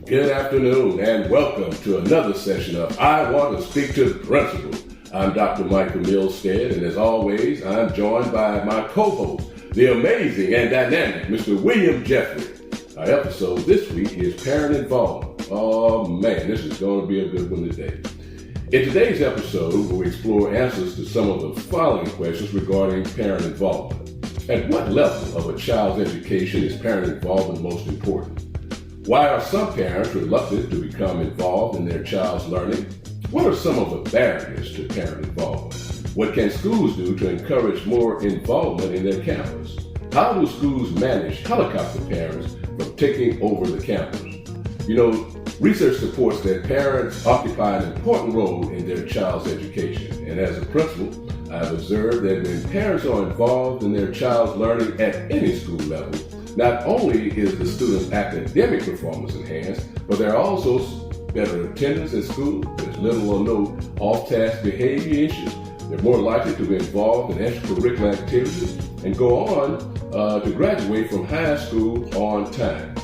Good afternoon and welcome to another session of I Want to Speak to the Principal. I'm Dr. Michael Milstead, and as always, I'm joined by my co-host, the amazing and dynamic Mr. William Jeffery. Our episode this week is Parent Involvement. Oh man, this is going to be a good one today. In today's episode, we'll explore answers to some of the following questions regarding parent involvement. At what level of a child's education is parent involvement most important? Why are some parents reluctant to become involved in their child's learning? What are some of the barriers to parent involvement? What can schools do to encourage more involvement in their campus? How do schools manage helicopter parents from taking over the campus? Research supports that parents occupy an important role in their child's education. And as a principal, I've observed that when parents are involved in their child's learning at any school level, not only is the student's academic performance enhanced, but there are also better attendance at school, there's little or no off-task behavior issues, they're more likely to be involved in extracurricular activities, and go on to graduate from high school on time.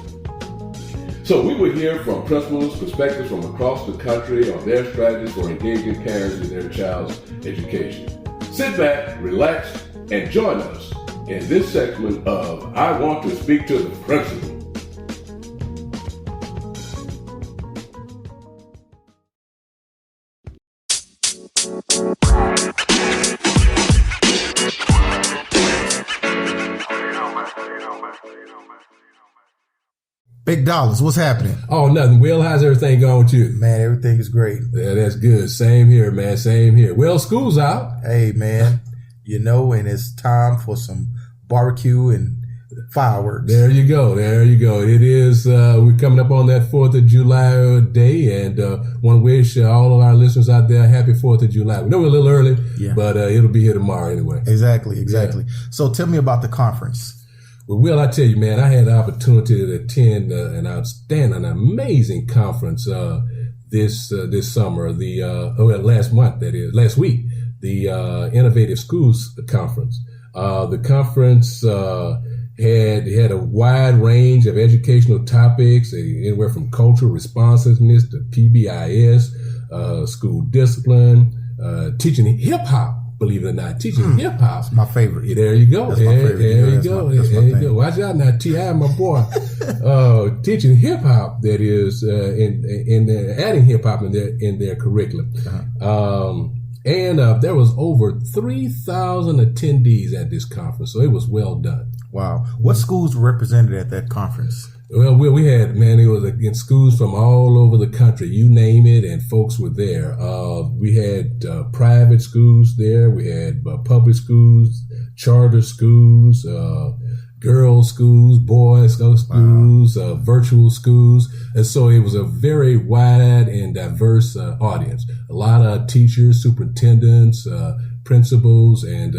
So we will hear from principals' perspectives from across the country on their strategies for engaging parents in their child's education. Sit back, relax, and join us in this segment of I Want to Speak to the Principal. Big Dollars, what's happening? Oh, nothing. Will, how's everything going with you? Man, everything is great. Yeah, that's good. Same here, man. Same here. Well, school's out. Hey, man, and it's time for some barbecue and fireworks. There you go. It is, we're coming up on that 4th of July day, and want to wish all of our listeners out there a happy 4th of July. We know we're a little early, but it'll be here tomorrow anyway. Exactly. Yeah. So tell me about the conference. Well, Will, I tell you, man, I had the opportunity to attend an outstanding, amazing conference this summer. Last week, the Innovative Schools Conference. The conference had a wide range of educational topics, anywhere from cultural responsiveness to PBIS, school discipline, teaching hip hop. Believe it or not, teaching hip hop. My favorite. Yeah, there you go. That's my favorite. There you go. Watch out now, T.I., my boy. Teaching hip hop, that is, adding hip hop in their curriculum. And there was over 3,000 attendees at this conference, so it was well done. Wow. What schools were represented at that conference? Well, we had, it was in schools from all over the country, you name it, and folks were there. We had private schools there, we had public schools, charter schools, girls' schools, boys' schools, virtual schools. And so it was a very wide and diverse audience. A lot of teachers, superintendents, principals, and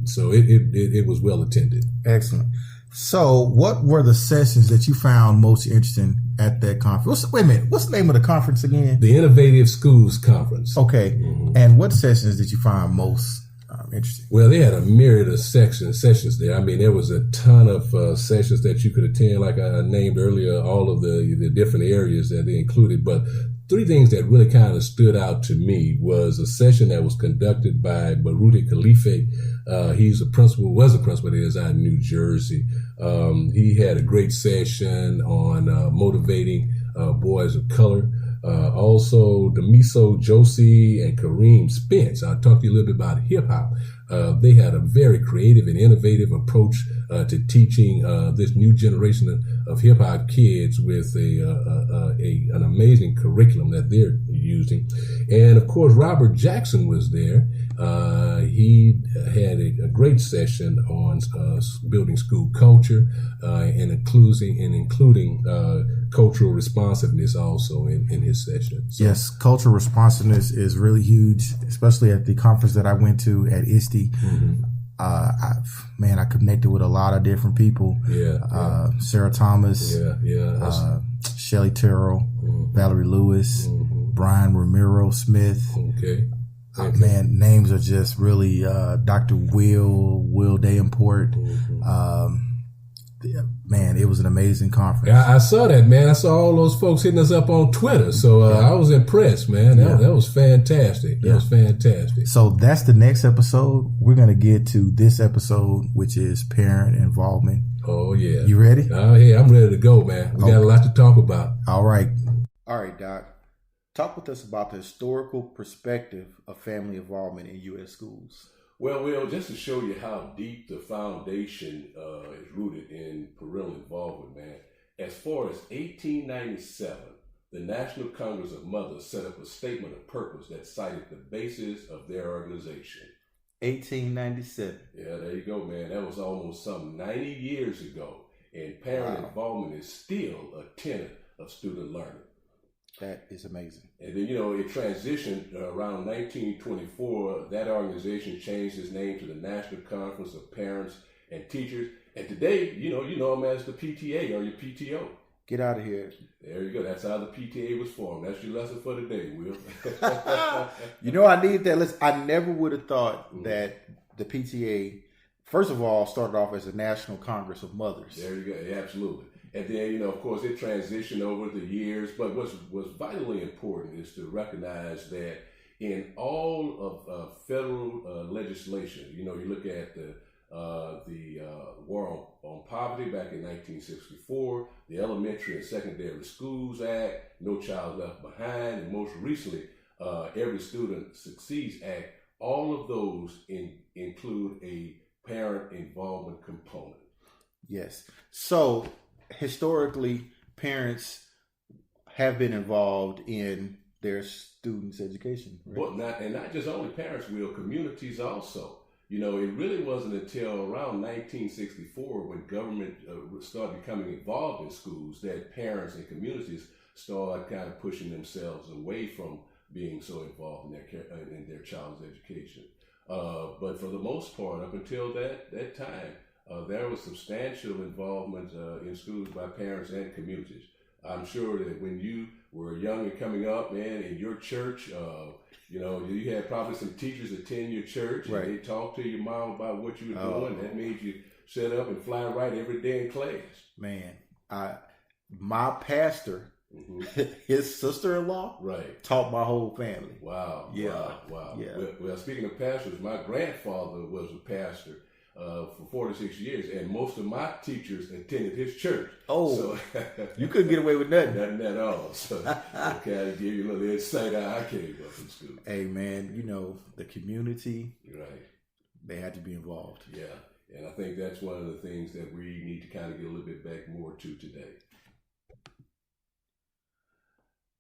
so it was well attended. Excellent. So what were the sessions that you found most interesting at that conference? What's the name of the conference again? The Innovative Schools Conference. Okay. Mm-hmm. And what sessions did you find most interesting? Well, they had a myriad of sessions there. There was a ton of sessions that you could attend, like I named earlier, all of the different areas that they included. But three things that really kind of stood out to me was a session that was conducted by Baruti Khalife. Was a principal that is out in New Jersey. He had a great session on motivating boys of color. Also, Demiso Josie and Kareem Spence. I'll talk to you a little bit about hip hop. They had a very creative and innovative approach to teaching this new generation of hip hop kids with an amazing curriculum that they're using. And of course, Robert Jackson was there. He had a great session on building school culture and including cultural responsiveness also in his session. So, yes, cultural responsiveness is really huge, especially at the conference that I went to at ISTE. Mm-hmm. I connected with a lot of different people. Sarah Thomas, Shelly Terrell, Valerie Lewis, Brian Ramiro Smith. Okay. Names are just really Dr. Will Davenport. man, it was an amazing conference. I saw that, man. I saw all those folks hitting us up on Twitter. So I was impressed, man. That was fantastic. That was fantastic. So that's the next episode. We're going to get to this episode, which is parent involvement. Oh, yeah. You ready? Oh, yeah, I'm ready to go, man. We got a lot to talk about. All right. All right, Doc. Talk with us about the historical perspective of family involvement in U.S. schools. Well, Will, just to show you how deep the foundation is rooted in parental involvement, man. As far as 1897, the National Congress of Mothers set up a statement of purpose that cited the basis of their organization. 1897. Yeah, there you go, man. That was almost some 90 years ago. And parent involvement is still a tenet of student learning. That is amazing. And then, it transitioned around 1924. That organization changed its name to the National Conference of Parents and Teachers. And today, you know them as the PTA or your PTO. Get out of here. There you go. That's how the PTA was formed. That's your lesson for today, Will. I need that. Listen, I never would have thought that the PTA, first of all, started off as a National Congress of Mothers. There you go. Yeah, absolutely. And then, of course, it transitioned over the years. But what's vitally important is to recognize that in all of federal legislation, you look at the War on Poverty back in 1964, the Elementary and Secondary Schools Act, No Child Left Behind, and most recently, Every Student Succeeds Act. All of those include a parent involvement component. Yes. So historically, parents have been involved in their students' education. Right? Well, not just only parents, Will, communities also. It really wasn't until around 1964 when government started becoming involved in schools that parents and communities started kind of pushing themselves away from being so involved in their child's education. But for the most part, up until that time, there was substantial involvement in schools by parents and communities. I'm sure that when you were young and coming up, man, in your church, you had probably some teachers attend your church. Right. And they talked to your mom about what you were doing. That made you set up and fly right every day in class. Man, my pastor, his sister-in-law, taught my whole family. Wow. Yeah. Wow. Yeah. Well, speaking of pastors, my grandfather was a pastor for 46 years, and most of my teachers attended his church. Oh, so you couldn't get away with nothing. Nothing at all. So I kind of give you a little insight how I came up in school. Hey, man, the community, right? They had to be involved. Yeah, and I think that's one of the things that we need to kind of get a little bit back more to today.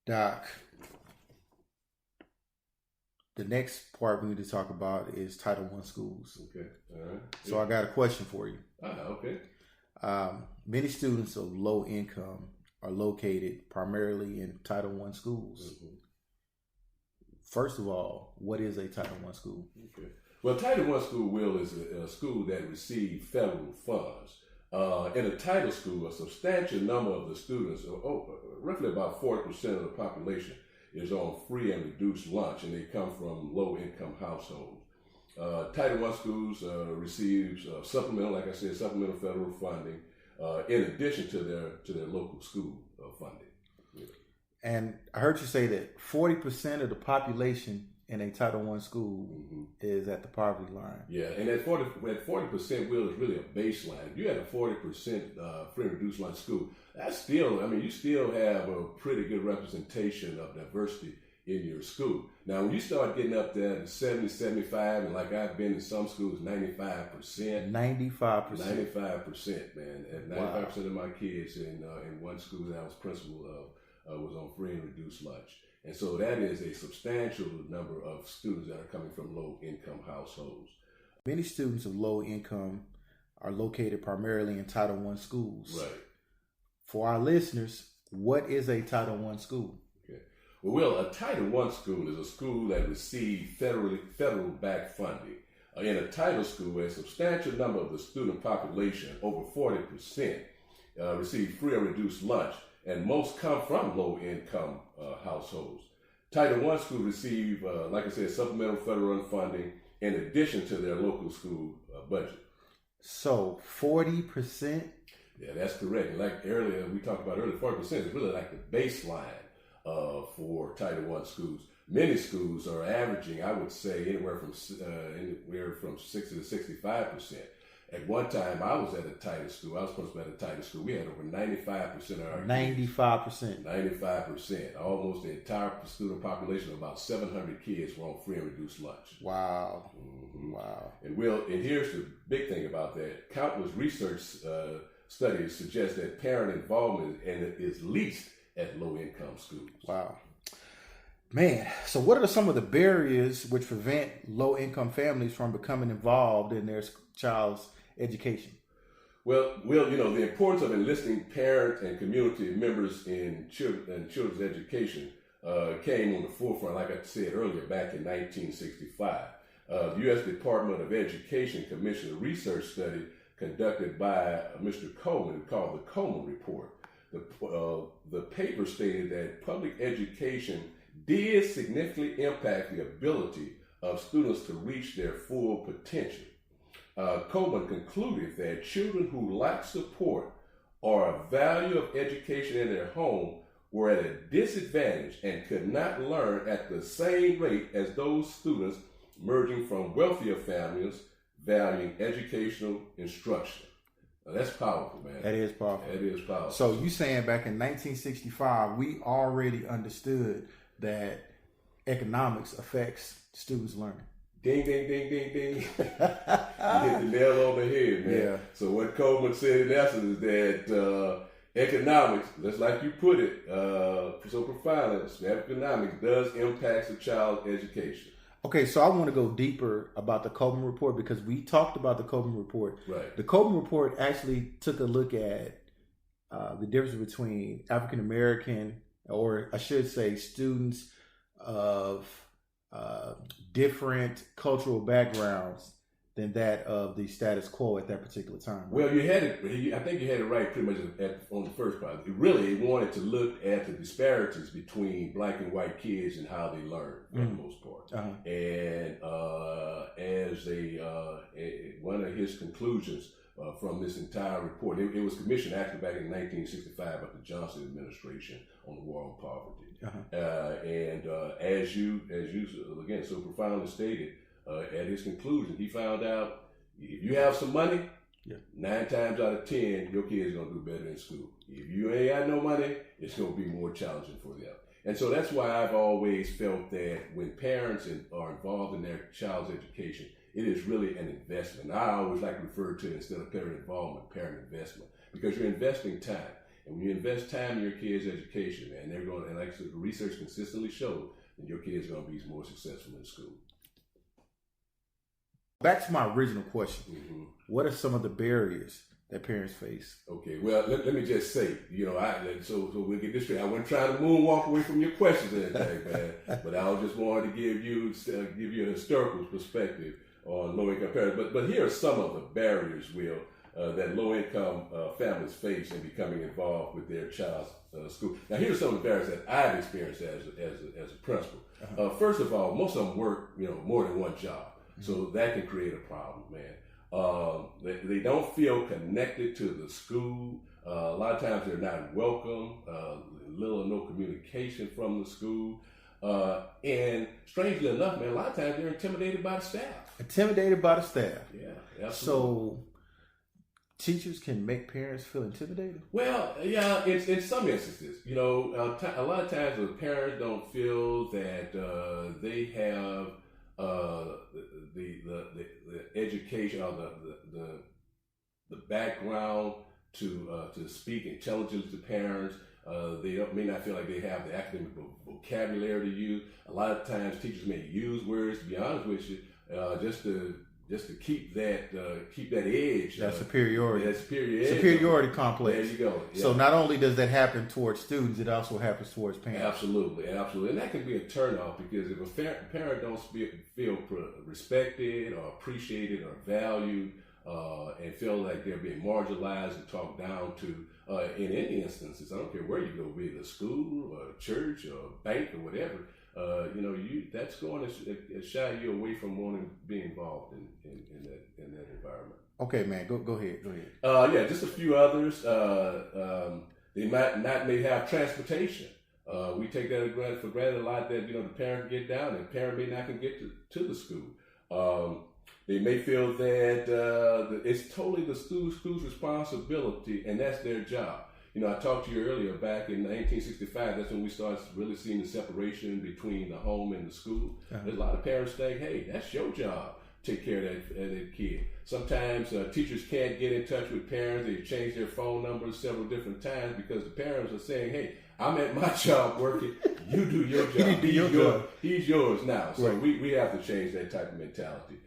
Doc, the next part we need to talk about is Title I schools. Okay, all right. So I got a question for you. Okay. Many students of low income are located primarily in Title I schools. Mm-hmm. First of all, what is a Title I school? Okay. Well, Title I school, Will, is a school that receives federal funds. In a title school, a substantial number of the students, roughly about 40% of the population, is on free and reduced lunch, and they come from low-income households. Title I schools receives supplemental federal funding in addition to their local school funding. Yeah. And I heard you say that 40% of the population in a Title I school is at the poverty line. Yeah, and at 40%, Will, is really a baseline. If you had a 40% free and reduced lunch school, that's still, you still have a pretty good representation of diversity in your school. Now, when you start getting up there to 70, 75, and like I've been in some schools, 95%. 95%, man. And 95% of my kids in one school that I was principal of was on free and reduced lunch. And so that is a substantial number of students that are coming from low-income households. Many students of low income are located primarily in Title I schools. Right. For our listeners, what is a Title I school? Okay. Well, a Title I school is a school that receives federal-backed funding. In a title school, a substantial number of the student population, over 40%, receive free or reduced lunch, and most come from low-income households. Title I schools receive, like I said, supplemental federal funding in addition to their local school budget. So 40%? Yeah, that's correct. And like earlier, we talked about earlier, 40% is really like the baseline for Title I schools. Many schools are averaging, I would say, anywhere from 60 to 65%. At one time, I was at a Title school. I was supposed to be at a Title school. We had over 95% of our 95%. 95%. Almost the entire student population of about 700 kids were on free and reduced lunch. Wow. Mm-hmm. Wow. And here's the big thing about that. Countless research studies suggest that parent involvement is least at low-income schools. Wow. Man, so what are some of the barriers which prevent low-income families from becoming involved in their child's education? Well, the importance of enlisting parents and community members in children's education came on the forefront, like I said earlier, back in 1965. The U.S. Department of Education commissioned a research study conducted by Mr. Coleman called the Coleman Report. The paper stated that public education did significantly impact the ability of students to reach their full potential. Coleman concluded that children who lacked support or a value of education in their home were at a disadvantage and could not learn at the same rate as those students emerging from wealthier families valuing educational instruction. Now, that's powerful, man. That is powerful. That is powerful. So you saying back in 1965, we already understood that economics affects students' learning. Ding, ding, ding, ding, ding. You hit the nail on the head, man. Yeah. So what Coleman said in essence is that economics, just like you put it so profoundly, economics does impact a child's education. Okay, so I want to go deeper about the Coleman Report because we talked about the Coleman Report. Right. The Coleman Report actually took a look at the difference between African American, or I should say students of different cultural backgrounds than that of the status quo at that particular time. Right? Well, you had it. I think you had it right pretty much on the first part. It really wanted to look at the disparities between black and white kids and how they learn for the most part. Uh-huh. And as one of his conclusions from this entire report, it was commissioned actually back in 1965 by the Johnson administration on the war on poverty. Uh-huh. And as you again so profoundly stated. At his conclusion, he found out if you have some money, 9 times out of 10, your kid's going to do better in school. If you ain't got no money, it's going to be more challenging for them. And so that's why I've always felt that when parents are involved in their child's education, it is really an investment. I always like to refer to it instead of parent involvement, parent investment, because you're investing time. And when you invest time in your kid's education, man, they're going, and like the research consistently showed, that your kid's going to be more successful in school. Back to my original question. Mm-hmm. What are some of the barriers that parents face? Okay, well, let me just say, so we'll get this straight. I wasn't trying to moonwalk away from your questions or anything, man, but I just wanted to give you a historical perspective on low-income parents. But here are some of the barriers, Will, that low-income families face in becoming involved with their child's school. Now, here are some of the barriers that I've experienced as a principal. Uh-huh. First of all, most of them work, more than one job. So that can create a problem, man. They don't feel connected to the school. A lot of times they're not welcome. Little or no communication from the school. And strangely enough, man, a lot of times they're intimidated by the staff. Yeah, absolutely. So teachers can make parents feel intimidated? Well, yeah, in some instances. A lot of times the parents don't feel that they have the education or the background to speak intelligently to parents. They may not feel like they have the academic vocabulary to use. A lot of times teachers may use words, to be honest with you, just to keep that edge. That superiority. That superiority complex. There you go. Yeah. So not only does that happen towards students, it also happens towards parents. Absolutely. And that can be a turnoff because if a parent don't feel respected or appreciated or valued, and feel like they're being marginalized and talked down to, in any instances, I don't care where you go, be it a school or a church or a bank or whatever, that's going to shy you away from wanting to be involved in that environment. Okay, man, go ahead. Just a few others. They may have transportation. We take that for granted a lot, that the parent can get down and parent may not can get to the school. They may feel that it's totally the school's responsibility, and that's their job. I talked to you earlier, back in 1965, that's when we started really seeing the separation between the home and the school. There's a lot of parents think, hey, that's your job. Take care of that kid. Sometimes teachers can't get in touch with parents. They've changed their phone numbers several different times because the parents are saying, hey, I'm at my job working. You do your job. He's yours now. So right. we have to change that type of mentality.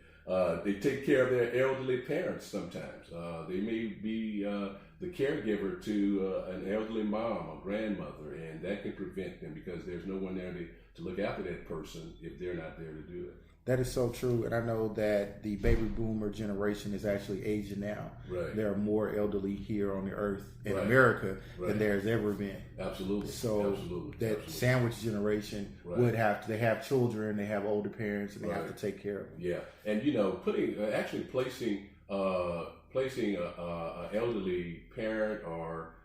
They take care of their elderly parents sometimes. They may be the caregiver to an elderly mom or grandmother, and that can prevent them because there's no one there to look after that person if they're not there to do it. That is so true, and I know that the baby boomer generation is actually aging now. Right. There are more elderly here on the earth in America than there's ever been. Absolutely. So that sandwich generation would they have children, they have older parents, and they have to take care of them. Yeah, and placing a elderly parent or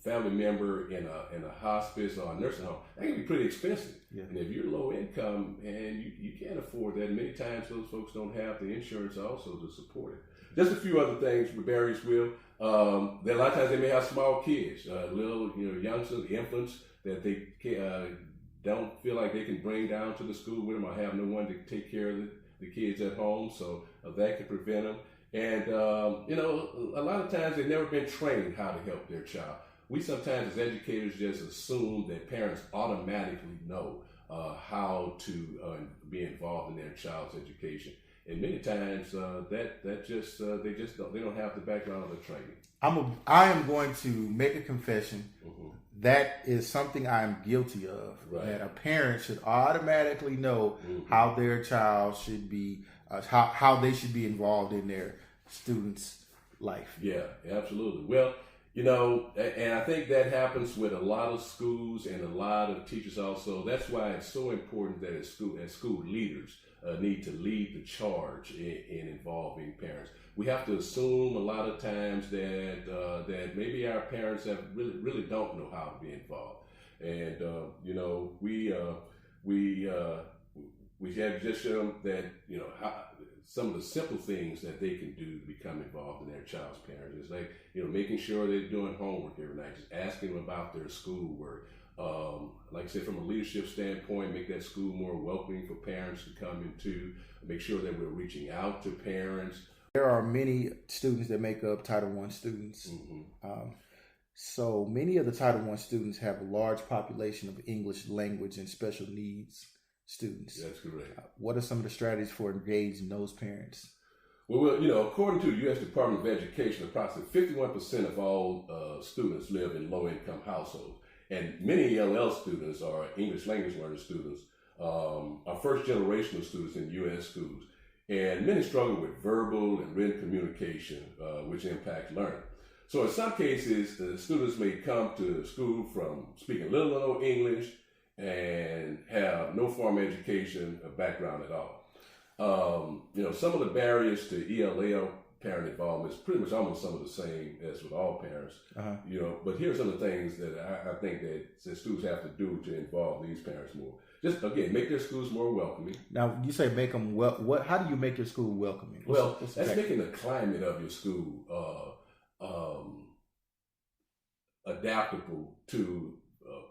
family member in a hospice or a nursing home, that can be pretty expensive. Yeah. And if you're low income and you can't afford that, many times those folks don't have the insurance also to support it. Just a few other things with barriers, Will. A lot of times they may have small kids, little youngsters, infants that they don't feel like they can bring down to the school with them or have no one to take care of the kids at home. So that can prevent them. And, a lot of times they've never been trained how to help their child. We sometimes as educators just assume that parents automatically know how to be involved in their child's education. And many times they don't have the background or the training. I am going to make a confession. Mm-hmm. That is something I'm guilty of. Right. That a parent should automatically know how their child should be, how they should be involved in their student's life. Yeah, absolutely. Well, and I think that happens with a lot of schools and a lot of teachers also. That's why it's so important that as school leaders need to lead the charge in involving parents. We have to assume a lot of times that maybe our parents really don't know how to be involved, and we have just shown that some of the simple things that they can do to become involved in their child's parents is like, making sure they're doing homework every night, just asking them about their schoolwork. Like I said, from a leadership standpoint, make that school more welcoming for parents to come into, make sure that we're reaching out to parents. There are many students that make up Title I students. Mm-hmm. So many of the Title I students have a large population of English language and special needs students. That's correct. What are some of the strategies for engaging those parents? Well, according to the U.S. Department of Education, approximately 51% of all students live in low-income households, and many ELL students are English language learner students, are first generation of students in U.S. schools, and many struggle with verbal and written communication, which impact learning. So in some cases, the students may come to school from speaking little or no English and have no formal education or background at all. Some of the barriers to ELL parent involvement is pretty much almost some of the same as with all parents. Uh-huh. But here's some of the things that I think that schools have to do to involve these parents more. Just again, make their schools more welcoming. Now, you say make them how do you make your school welcoming? That's making the climate of your school adaptable to.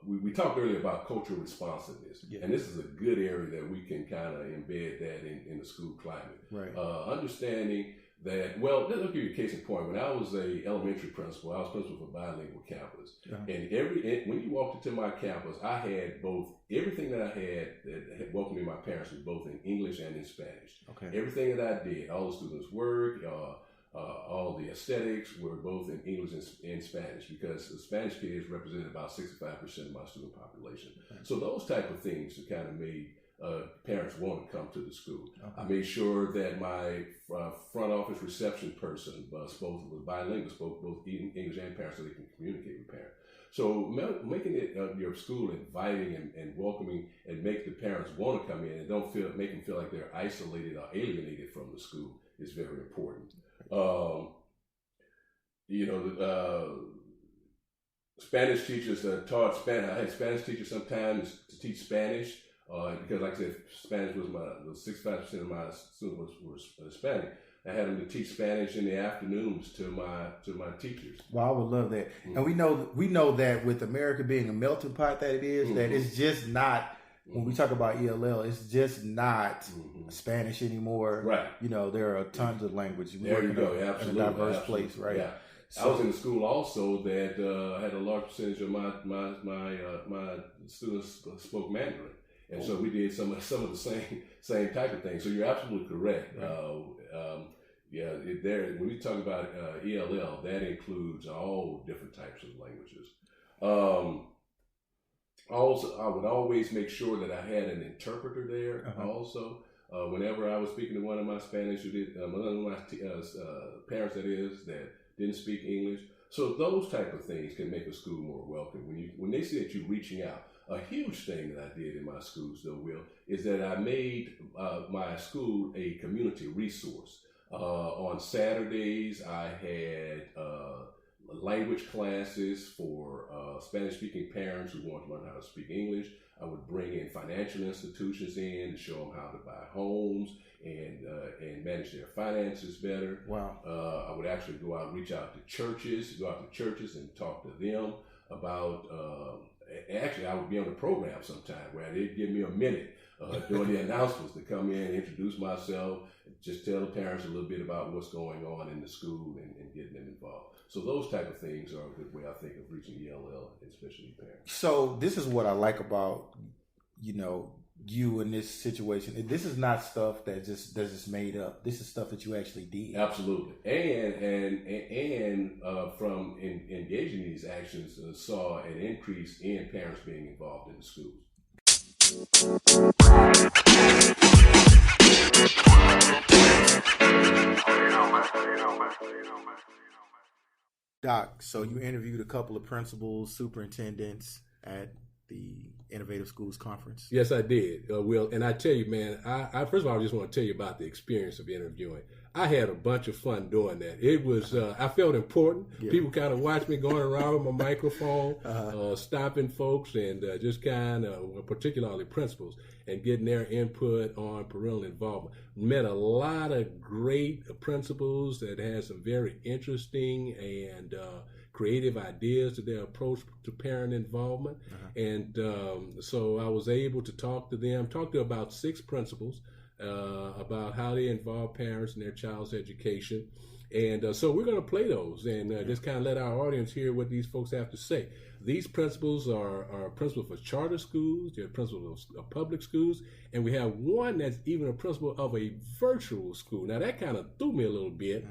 We talked earlier about cultural responsiveness, and this is a good area that we can kind of embed that in the school climate. Right. Understanding that, well, let me give you a case in point. When I was a elementary principal, I was principal for bilingual campus. Uh-huh. And when you walked into my campus, I had everything that I had that had welcomed me, my parents, was both in English and in Spanish. Okay. Everything that I did, all the students' work, all the aesthetics were both in English and Spanish, because the Spanish kids represented about 65% of my student population. Okay. So those type of things kind of made parents want to come to the school. Okay. I made sure that my front office reception person was bilingual, spoke both English and parents, so they can communicate with parents. So making it your school inviting and welcoming and make the parents want to come in and make them feel like they're isolated or alienated from the school is very important. Spanish teachers taught Spanish. I had Spanish teachers sometimes to teach Spanish because, like I said, Spanish was 65% of my students were Hispanic. I had them to teach Spanish in the afternoons to my teachers. Well, I would love that. And we know that with America being a melting pot that it is, that it's just not, when we talk about ELL, it's just not Spanish anymore. Right. There are tons of languages. There you go. Absolutely. In a diverse place, right? Yeah. So, I was in a school also that had a large percentage of my students spoke Mandarin. And so we did some of the same type of things. So you're absolutely correct. Right. When we talk about ELL, that includes all different types of languages. Also, I would always make sure that I had an interpreter there. Also, whenever I was speaking to one of my Spanish, one of my parents that didn't speak English. So those type of things can make a school more welcoming. When they see that you're reaching out. A huge thing that I did in my schools, though, Will, is that I made my school a community resource. On Saturdays, I had language classes for Spanish-speaking parents who want to learn how to speak English. I would bring in financial institutions in to show them how to buy homes and manage their finances better. Wow. I would actually go out and reach out to churches and talk to them about. Actually, I would be on the program sometime where they'd give me a minute during the announcements to come in, introduce myself, just tell the parents a little bit about what's going on in the school and getting them involved. So those type of things are a good way, I think, of reaching ELL, especially parents. So this is what I like about, you in this situation. This is not stuff that's just made up. This is stuff that you actually did. Absolutely. And from engaging in these actions, saw an increase in parents being involved in the schools. Doc, so you interviewed a couple of principals, superintendents at the Innovative Schools Conference. Yes, I did, Will. And I tell you, man, I first of all, I just want to tell you about the experience of interviewing. I had a bunch of fun doing that. It was, I felt important. Yeah. People kind of watched me going around with my microphone, stopping folks and just kind of, particularly principals, and getting their input on parental involvement. Met a lot of great principals that had some very interesting and creative ideas to their approach to parent involvement. And so I was able to talk to about 6 principals about how they involve parents in their child's education. And so we're going to play those and just kind of let our audience hear what these folks have to say. These principals are principals for charter schools, they're principals of public schools, and we have one that's even a principal of a virtual school. Now that kind of threw me a little bit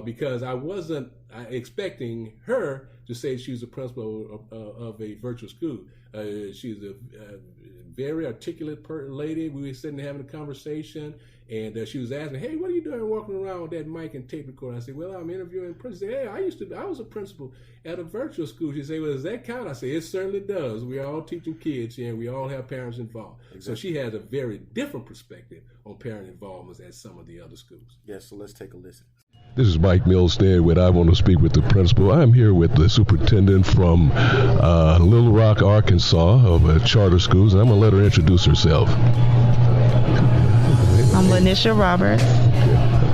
because I wasn't expecting her to say she's a principal of a virtual school. She's a very articulate lady. We were sitting there having a conversation, and she was asking, "Hey, what are you doing walking around with that mic and tape recorder?" I said, "Well, I'm interviewing principals." Hey, I was a principal at a virtual school. She said, "Well, does that count?" I said, "It certainly does. We're all teaching kids here, and we all have parents involved." Exactly. So she has a very different perspective on parent involvement as some of the other schools. Yes, so let's take a listen. This is Mike Milstead with I Want to Speak with the Principal. I'm here with the superintendent from Little Rock, Arkansas of charter schools, and I'm going to let her introduce herself. I'm Lanisha Roberts.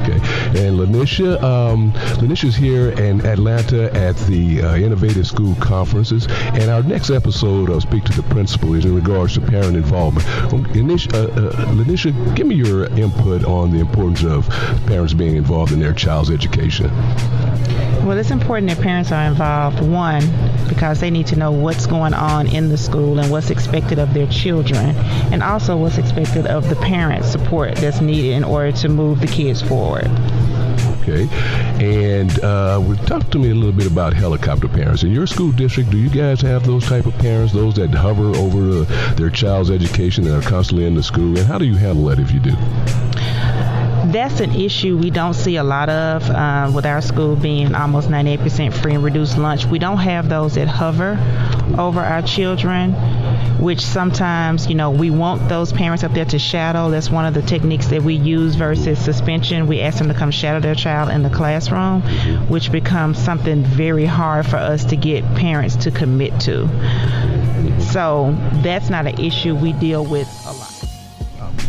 Okay. And Lanisha's here in Atlanta at the Innovative School Conferences. And our next episode of Speak to the Principal is in regards to parent involvement. Lanisha, give me your input on the importance of parents being involved in their child's education. Well, it's important that parents are involved, one, because they need to know what's going on in the school and what's expected of their children, and also what's expected of the parent support that's needed in order to move the kids forward. Okay. And talk to me a little bit about helicopter parents. In your school district, do you guys have those type of parents, those that hover over their child's education and are constantly in the school? And how do you handle that if you do? That's an issue we don't see a lot of with our school being almost 98% free and reduced lunch. We don't have those that hover over our children, which sometimes, we want those parents up there to shadow. That's one of the techniques that we use versus suspension. We ask them to come shadow their child in the classroom, which becomes something very hard for us to get parents to commit to. So that's not an issue we deal with a lot.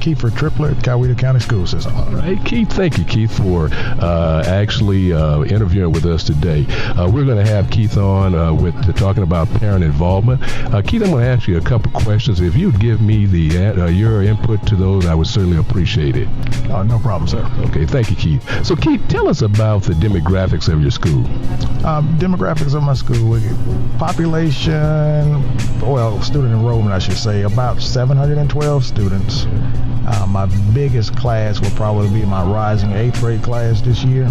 Keith for Triplet, Coweta County School System. All right, Keith, thank you, Keith, for actually interviewing with us today. We're going to have Keith on with talking about parent involvement. Keith, I'm going to ask you a couple questions. If you'd give me your input to those, I would certainly appreciate it. No problem, sir. Okay, thank you, Keith. So, Keith, tell us about the demographics of your school. Demographics of my school, population, student enrollment, I should say, about 712 students. My biggest class will probably be my rising 8th grade class this year.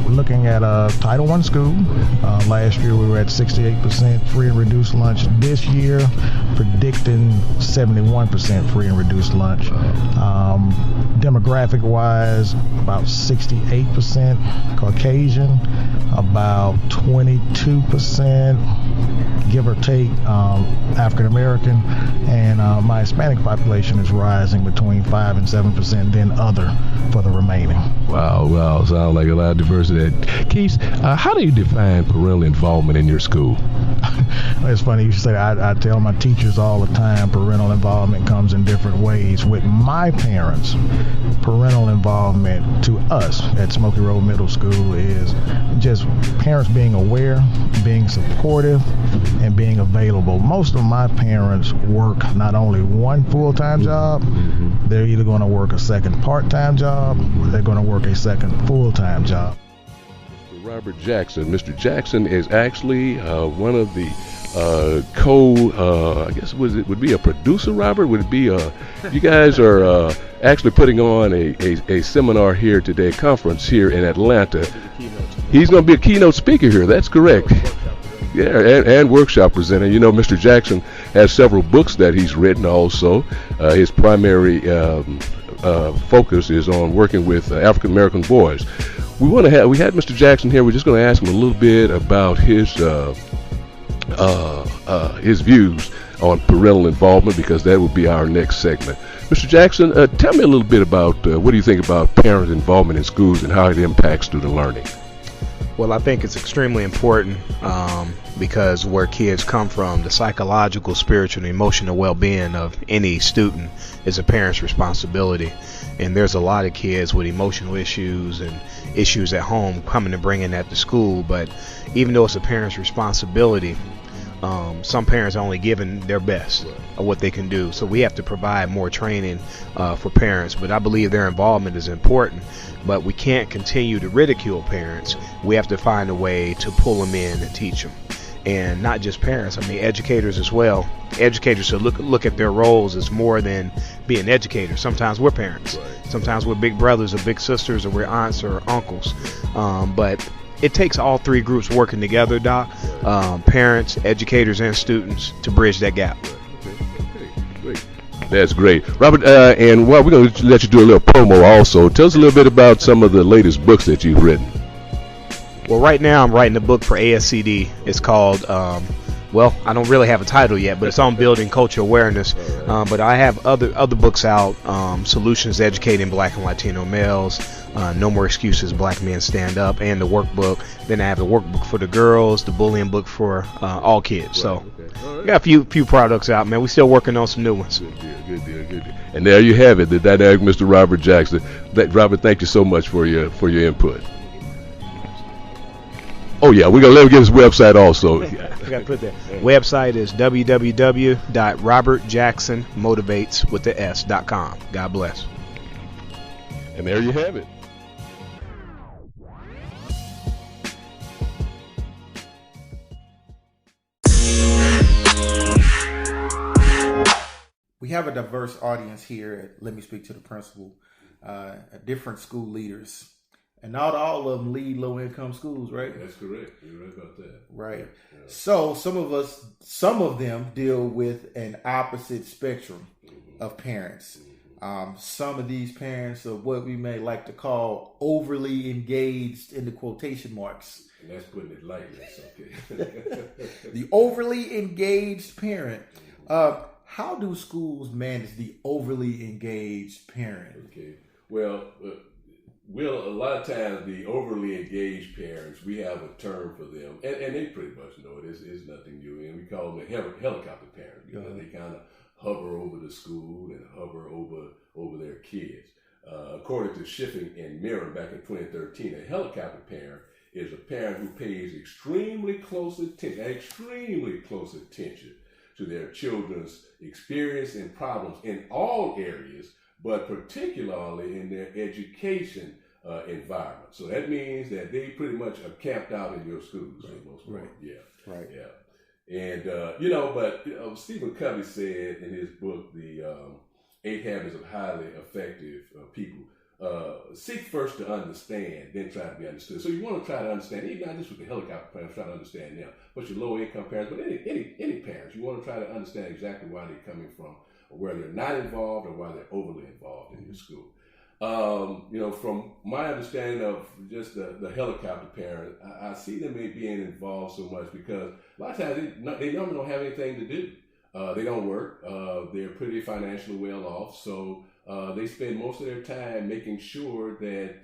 Looking at a Title I school, last year we were at 68% free and reduced lunch. This year, predicting 71% free and reduced lunch. Demographic-wise, about 68% Caucasian, about 22%, give or take, African American, and my Hispanic population is rising between 5 and 7%, then other for the remaining. Wow, sounds like a lot of diversity. Keith, how do you define parental involvement in your school? It's funny you say that. I tell my teachers all the time parental involvement comes in different ways. With my parents, parental involvement to us at Smoky Road Middle School is just parents being aware, being supportive, and being available. Most of my parents work not only one full-time job, they're either going to work a second part-time job or they're going to work a second full-time job. Robert Jackson. Mr. Jackson is actually one of the I guess would be a producer, Robert? Would it be you guys are actually putting on a seminar here today, a conference here in Atlanta. He's going to be a keynote speaker here. That's correct. Yeah, and workshop presenter. Mr. Jackson has several books that he's written also. His primary focus is on working with African American boys. We had Mr. Jackson here. We're just going to ask him a little bit about his views on parental involvement, because that would be our next segment. Mr. Jackson, tell me a little bit about what do you think about parent involvement in schools and how it impacts student learning? Well, I think it's extremely important because where kids come from, the psychological, spiritual, and emotional well-being of any student is a parent's responsibility. And there's a lot of kids with emotional issues and issues at home coming and bringing that to school. But even though it's a parent's responsibility, some parents are only given their best of what they can do. So we have to provide more training for parents. But I believe their involvement is important. But we can't continue to ridicule parents. We have to find a way to pull them in and teach them. And not just parents, educators as well. Educators should look at their roles as more than being educators. Sometimes we're parents. Sometimes we're big brothers or big sisters, or we're aunts or uncles. But it takes all three groups working together, Doc, parents, educators, and students, to bridge that gap. Great. That's great. Robert, and we're going to let you do a little promo also. Tell us a little bit about some of the latest books that you've written. Well, right now I'm writing a book for ASCD. It's called, I don't really have a title yet, but it's on building cultural awareness. But I have other books out, Solutions Educating Black and Latino Males, No More Excuses, Black Men Stand Up, and the workbook. Then I have the workbook for the girls, the bullying book for all kids. So we got a few products out, man. We're still working on some new ones. Good deal. And there you have it, the dynamic Mr. Robert Jackson. Robert, thank you so much for your input. Oh yeah, we're gonna let him get his website also. I got to put that. Website is www.robertjacksonmotivates.com. God bless. And there you have it. We have a diverse audience here at Let Me Speak to the Principal, different school leaders. And not all of them lead low-income schools, right? That's correct. You're right about that. Right. Yeah. So some of them deal with an opposite spectrum of parents. some of these parents are what we may like to call overly engaged in the quotation marks. And that's putting it lightly. That's okay. The overly engaged parent. How do schools manage the overly engaged parent? Okay. Well, a lot of times the overly engaged parents, we have a term for them, and they pretty much know it. It's nothing new, and we call them the helicopter parent. They kind of hover over the school and hover over their kids. According to Schiffing and Mirren back in 2013, a helicopter parent is a parent who pays extremely close attention to their children's experience and problems in all areas, but particularly in their education environment. So that means that they pretty much are camped out in your schools for the most part. Right. And, Stephen Covey said in his book, The 8 Habits of Highly Effective People, seek first to understand, then try to be understood. So you want to try to understand, even not just with the helicopter parents, try to understand them, but your low income parents, but any parents, you want to try to understand exactly why they're coming from, or where they're not involved, or why they're overly involved in your school. From my understanding of just the helicopter parent, I see them being involved so much because a lot of times they normally don't have anything to do. They don't work. They're pretty financially well off, so they spend most of their time making sure that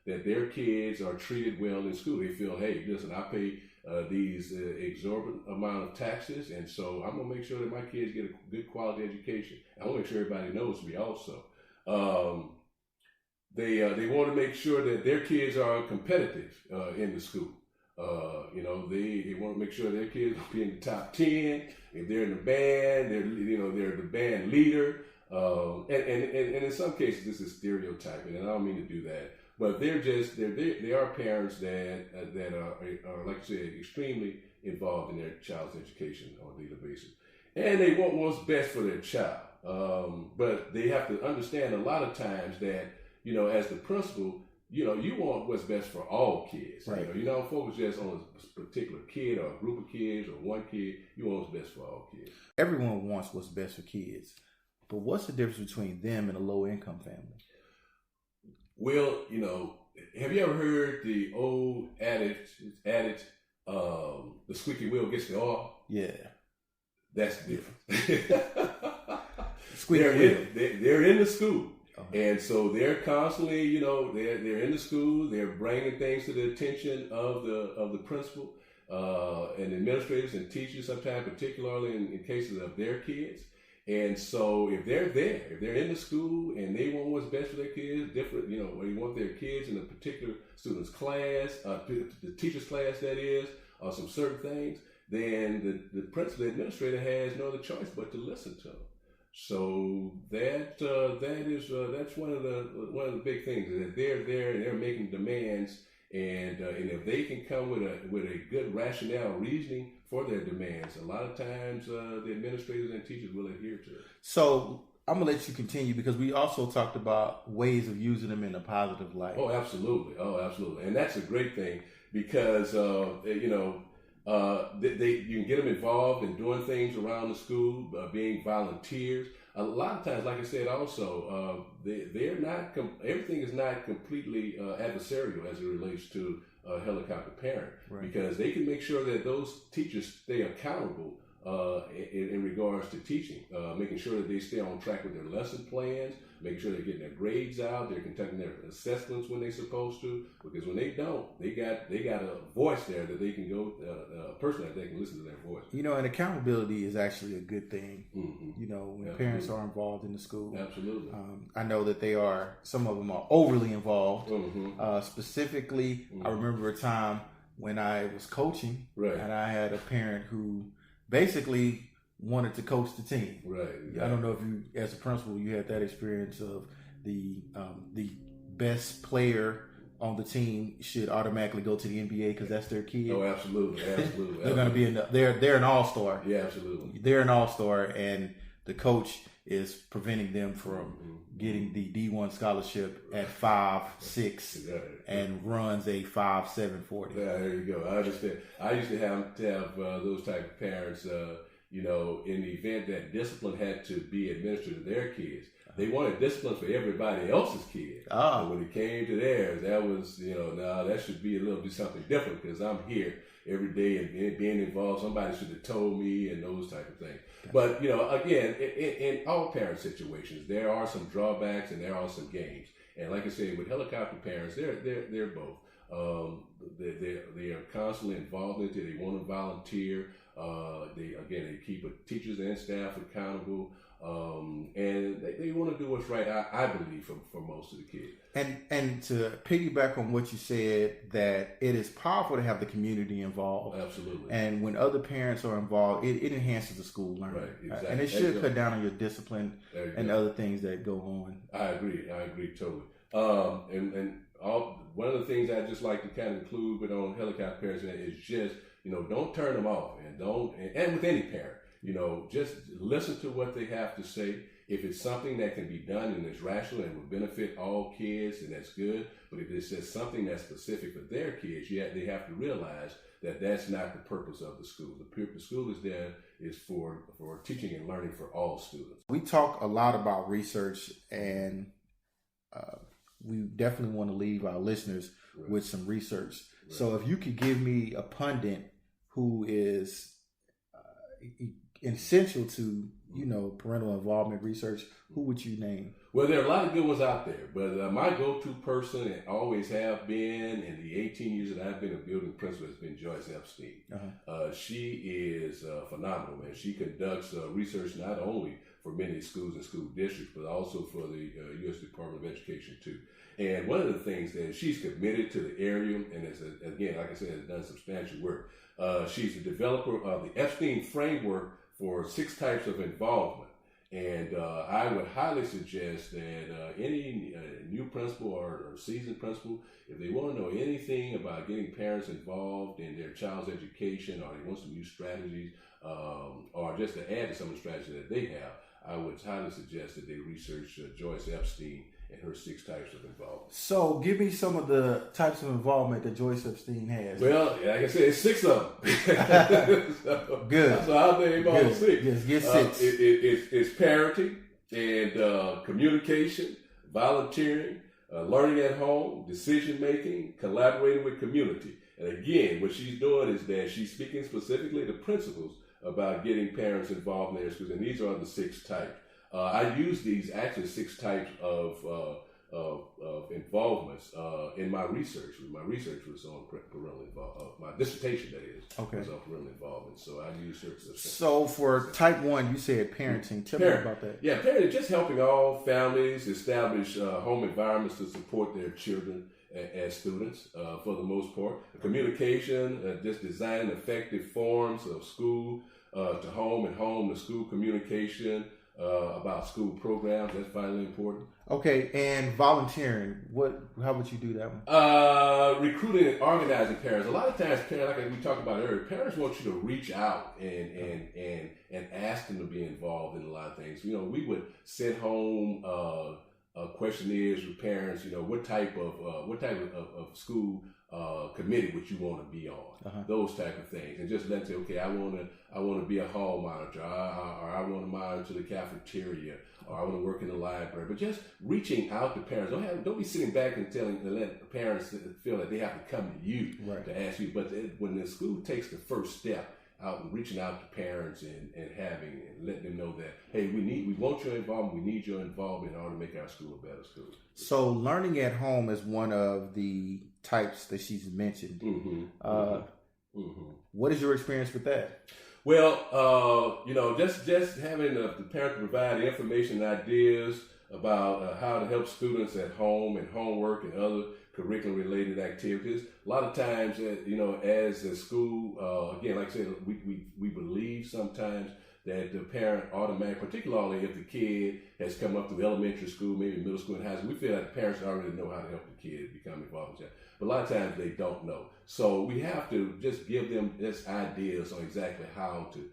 their kids are treated well in school. They feel, hey, listen, I pay these exorbitant amount of taxes, and so I'm gonna make sure that my kids get a good quality education. I want to make sure everybody knows me also. They want to make sure that their kids are competitive in the school. They want to make sure their kids will be in the top 10. If they're in the band, they're the band leader. And in some cases, this is stereotyping, and I don't mean to do that. But they are parents that are, like I said, extremely involved in their child's education on a daily basis. And they want what's best for their child. But they have to understand a lot of times that, as the principal, you want what's best for all kids. Right. You don't focus just on a particular kid or a group of kids or one kid. You want what's best for all kids. Everyone wants what's best for kids. But what's the difference between them and a low-income family? Well, have you ever heard the old adage, the squeaky wheel gets the oil? Yeah. That's different. They're in the school. And so they're constantly, they're in the school. They're bringing things to the attention of the principal and administrators and teachers. Sometimes, particularly in cases of their kids. And so if they're there, if they're in the school and they want what's best for their kids, different, when you want their kids in a particular student's class, the teacher's class that is, or some certain things, then the principal, the administrator has no other choice but to listen to them. So that's one of the big things, is that they're there and they're making demands, and if they can come with a good rationale reasoning for their demands, a lot of times the administrators and teachers will adhere to it. So I'm gonna let you continue, because we also talked about ways of using them in a positive light. Oh, absolutely, and that's a great thing, because you can get them involved in doing things around the school, being volunteers. A lot of times, like I said, also everything is not completely adversarial as it relates to a helicopter parent, right? Because they can make sure that those teachers stay accountable in regards to teaching, making sure that they stay on track with their lesson plans, making sure they're getting their grades out, they're conducting their assessments when they're supposed to, because when they don't, they got a voice there that they can go, a person that they can listen to their voice. And accountability is actually a good thing. Mm-hmm. When Absolutely. Parents are involved in the school. Absolutely. I know that some of them are overly involved. Mm-hmm. Specifically, I remember a time when I was coaching, right, and I had a parent who basically wanted to coach the team. Right. I don't know if you, as a principal, you had that experience of the best player on the team should automatically go to the NBA because that's their kid. Oh, absolutely. They're going to be they're an all-star. Yeah, absolutely. They're an all-star, and the coach is preventing them from getting the D1 scholarship at 5'6" and runs a 5'7" 40. Yeah, there you go. I understand. I used to have those type of parents. In the event that discipline had to be administered to their kids, they wanted discipline for everybody else's kid. But when it came to theirs, that was, now that should be something different because I'm here every day and being involved. Somebody should have told me and those type of things. But, again, in all parent situations, there are some drawbacks and there are some gains. And like I said, with helicopter parents, they're both. They are constantly involved in it. They want to volunteer. They keep teachers and staff accountable. And they want to do what's right, I believe, for most of the kids. And to piggyback on what you said, that it is powerful to have the community involved. Absolutely. And when other parents are involved, it enhances the school learning. Right, exactly. And it should cut down on your discipline and other things that go on. I agree totally. One of the things I just like to kind of include with on helicopter parents is just, don't turn them off and with any parent, just listen to what they have to say. If it's something that can be done and is rational and will benefit all kids, then that's good. But if it's just something that's specific for their kids, they have to realize that that's not the purpose of the school. The school is for teaching and learning for all students. We talk a lot about research, and we definitely want to leave our listeners with some research. Right. So if you could give me a pundit who is essential to, parental involvement research, who would you name? Well, there are a lot of good ones out there, but my go-to person, and always have been in the 18 years that I've been a building principal, has been Joyce Epstein. Uh-huh. She is phenomenal, man. She conducts research not only for many schools and school districts, but also for the U.S. Department of Education, too. And one of the things that she's committed to the area, and again, like I said, has done substantial work. She's the developer of the Epstein framework for 6 types of involvement. And I would highly suggest that any new principal or seasoned principal, if they want to know anything about getting parents involved in their child's education, or they want some new strategies, or just to add to some of the strategies that they have, I would highly suggest that they research Joyce Epstein and her 6 types of involvement. So give me some of the types of involvement that Joyce Epstein has. Well, like I said, it's 6 of them. So, good. So I'll name all 6. Yes, get 6. It's parenting and communication, volunteering, learning at home, decision making, collaborating with community. And again, what she's doing is that she's speaking specifically to principals about getting parents involved in their schools. And these are the 6 types. I use these 6 types of involvements in my research. My research was on parental involvement. My dissertation, that is, was on parental involvement. So I use her. So for type 1, you said parenting. Tell me about that. Yeah, parenting, just helping all families establish home environments to support their children as students, for the most part. Communication, just designing effective forms of school to home and home to school communication. About school programs, that's vitally important. Okay, and volunteering, how would you do that one? Recruiting and organizing parents. A lot of times, parents, like we talked about earlier, parents want you to reach out and ask them to be involved in a lot of things. We would send home questionnaires with parents. What type of school committee would you want to be on? Those type of things, and just let them say, okay, I want to be a hall monitor, or I want to monitor the cafeteria, or I want to work in the library. But just reaching out to parents. Don't be sitting back and let parents feel that they have to come to you to ask you. But when the school takes the first step out and reaching out to parents and letting them know that, hey, we want your involvement, we need your involvement in order to make our school a better school. So learning at home is one of the types that she's mentioned. What is your experience with that? Well, just having the parent provide information and ideas about how to help students at home and homework and other curriculum-related activities. A lot of times, as a school, again, like I said, we believe sometimes that the parent particularly if the kid has come up through elementary school, maybe middle school and high school, we feel like the parents already know how to help the kid become involved in that. But a lot of times they don't know. So we have to just give them just ideas on exactly how to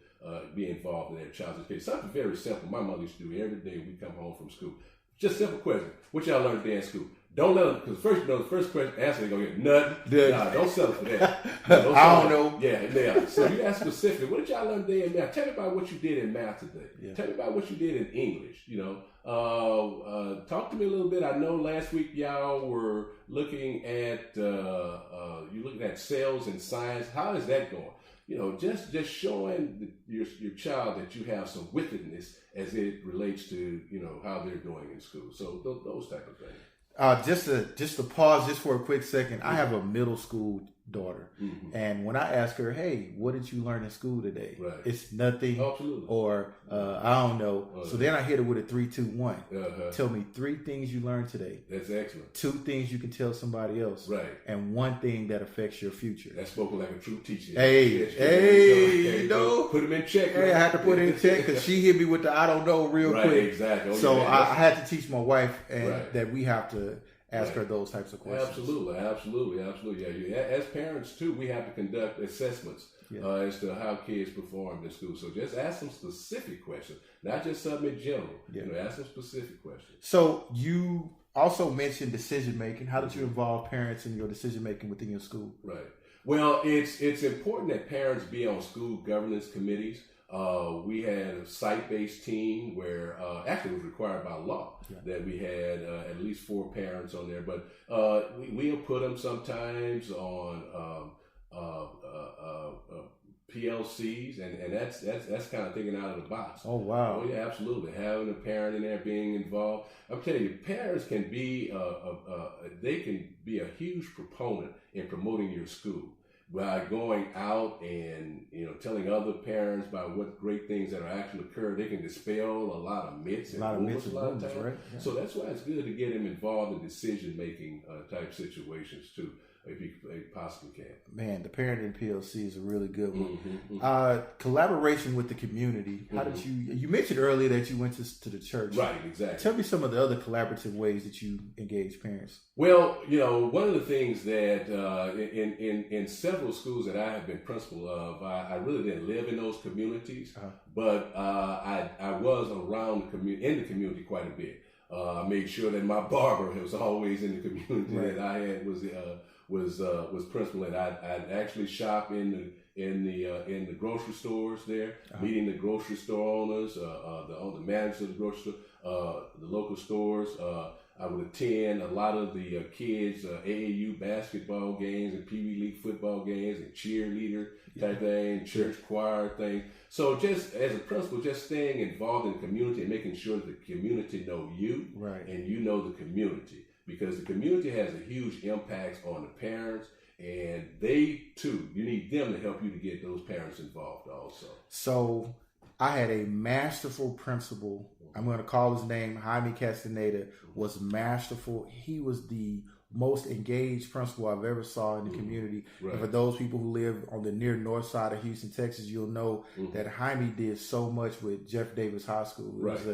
be involved in their child's education. Something very simple. My mother used to do every day we come home from school. Just simple question. What y'all learned today in school? Don't let them, because the first question answer, they're going to get nothing. Nah, don't settle for that. I don't know. Yeah. So you ask specifically, what did y'all learn today in math? Tell me about what you did in math today. Yeah. Tell me about what you did in English. Talk to me a little bit. I know last week y'all were looking at sales and science. How is that going? Just showing your child that you have some wickedness as it relates to how they're doing in school. So those type of things. Just to pause just for a quick second. I have a middle school daughter, and when I ask her, "Hey, what did you learn in school today?" Right. It's nothing, absolutely, or I don't know. So then I hit her with a 3, 2, 1. Tell me 3 things you learned today. That's excellent. 2 things you can tell somebody else. Right. And 1 thing that affects your future. That's spoken like a true teacher. Hey, put him in check. Hey, I had to put it in check because she hit me with the I don't know real quick. Exactly. Okay, so I had to teach my wife that we have to ask her those types of questions. Absolutely. Yeah. As parents too, we have to conduct assessments as to how kids perform in school. So just ask them specific questions, not just something general. Ask them specific questions. So you also mentioned decision making. How did you involve parents in your decision making within your school? Right. Well, it's important that parents be on school governance committees. We had a site-based team where actually it was required by law that we had at least 4 parents on there, but we'll put them sometimes on PLCs, and that's kind of thinking out of the box. Oh wow! Oh yeah, absolutely. Having a parent in there being involved, I'm telling you, parents can be they can be a huge proponent in promoting your school by going out and telling other parents about what great things that are actually occurring. They can dispel a lot of myths and rumors a lot of times. Right? Yeah. So that's why it's good to get them involved in decision making type situations too, if you possibly can. Man, the parenting PLC is a really good one. Collaboration with the community. How did you mentioned earlier that you went to the church. Right, exactly. Tell me some of the other collaborative ways that you engage parents. Well, one of the things that in several schools that I have been principal of, I really didn't live in those communities, but I was around in the community quite a bit. I made sure that my barber was always in the community that I had was principal, and I'd actually shop in the grocery stores there, meeting the grocery store owners, the managers of the grocery store, the local stores. I would attend a lot of the kids' AAU basketball games and Pee Wee League football games and cheerleader type thing, church choir thing. So just as a principal, just staying involved in the community and making sure that the community know you and you know the community, because the community has a huge impact on the parents, and they too, you need them to help you to get those parents involved also. So I had a masterful principal. I'm going to call his name Jaime Castaneda. Was masterful. He was the most engaged principal I've ever saw in the community. Right. And for those people who live on the near north side of Houston, Texas, you'll know that Jaime did so much with Jeff Davis High School. It was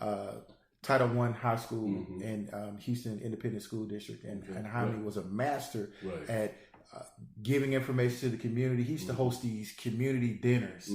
a Title I high school in Houston Independent School District. And Jaime was a master at giving information to the community. He used to host these community dinners.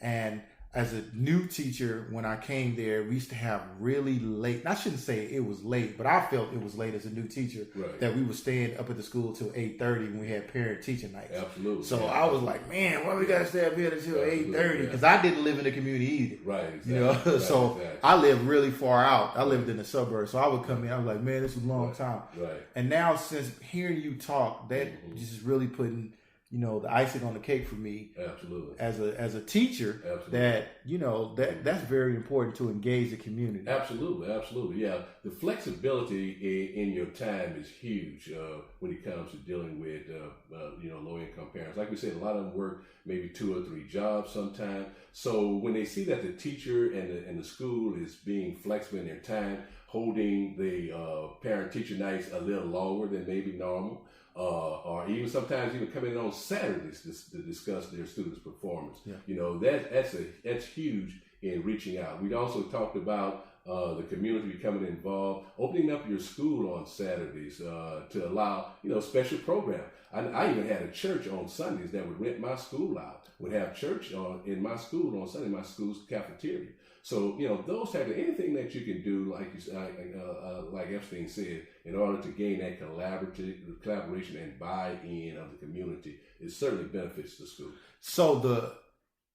And as a new teacher, when I came there, we used to have really late, I shouldn't say it was late, but I felt it was late as a new teacher, that we were staying up at the school till 8:30 when we had parent teacher nights. Absolutely. So I was like, man, why we got to stay up here until 8:30? Because I didn't live in the community either. Right, exactly. So I lived really far out. I lived in the suburbs. So I would come in, I was like, man, this was a long time. Right. And now since hearing you talk, that just really putting the icing on the cake for me. Absolutely. As a teacher, that's very important to engage the community. Absolutely. Yeah. The flexibility in your time is huge when it comes to dealing with low income parents. Like we said, a lot of them work maybe 2 or 3 jobs sometimes. So when they see that the teacher and the school is being flexible in their time, holding the parent teacher nights a little longer than maybe normal, or even sometimes even coming in on Saturdays to discuss their students' performance. Yeah. That's huge in reaching out. We also talked about the community becoming involved, opening up your school on Saturdays to allow, special programs. I even had a church on Sundays that would rent my school out, would have church in my school on Sunday, my school's cafeteria. So, those type of anything that you can do, like Epstein said, in order to gain that collaboration and buy-in of the community, it certainly benefits the school. So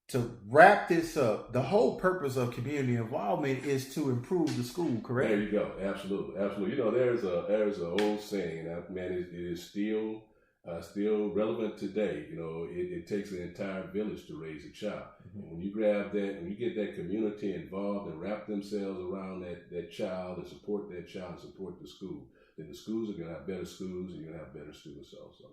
to wrap this up, the whole purpose of community involvement is to improve the school, correct? There you go. Absolutely. There's an old saying, man, it is still relevant today. It takes an entire village to raise a child. And when you grab that, when you get that community involved and wrap themselves around that child and support that child and support the school, then the schools are going to have better schools and you're going to have better students also.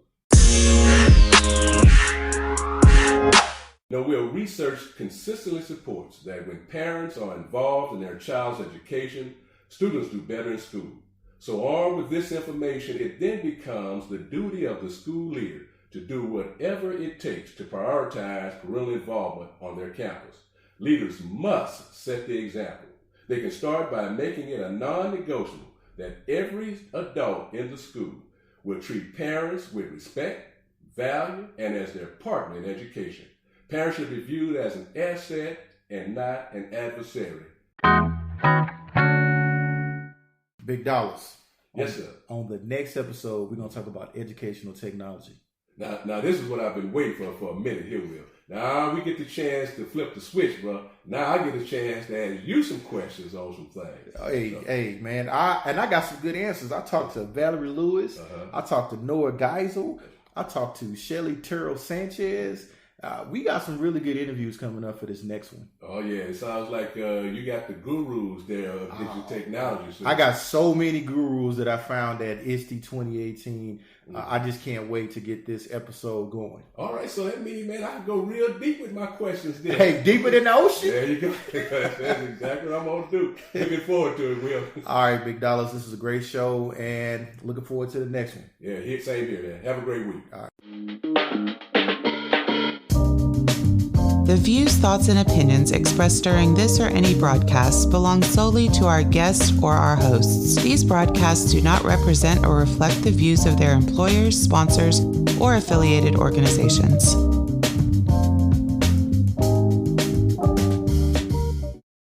Research consistently supports that when parents are involved in their child's education, students do better in school. So armed with this information, it then becomes the duty of the school leader to do whatever it takes to prioritize parental involvement on their campus. Leaders must set the example. They can start by making it a non-negotiable that every adult in the school will treat parents with respect, value, and as their partner in education. Parents should be viewed as an asset and not an adversary. Big dollars. Yes, sir. On the next episode, we're going to talk about educational technology. Now this is what I've been waiting for a minute here, Will. Now we get the chance to flip the switch, bro. Now I get a chance to ask you some questions on some things. Hey, man. I got some good answers. I talked to Valerie Lewis. I talked to Noah Geisel. I talked to Shelly Terrell Sanchez. We got some really good interviews coming up for this next one. Oh, yeah. It sounds like you got the gurus there of digital technology. So I got so many gurus that I found at ISTE 2018. I just can't wait to get this episode going. All right. So that means, man, I can go real deep with my questions there. Hey, deeper than the ocean? There you go. That's exactly what I'm going to do. Looking forward to it, Will. All right, Big Dollars. This is a great show, and looking forward to the next one. Yeah, same here, man. Have a great week. All right. The views, thoughts, and opinions expressed during this or any broadcast belong solely to our guests or our hosts. These broadcasts do not represent or reflect the views of their employers, sponsors, or affiliated organizations.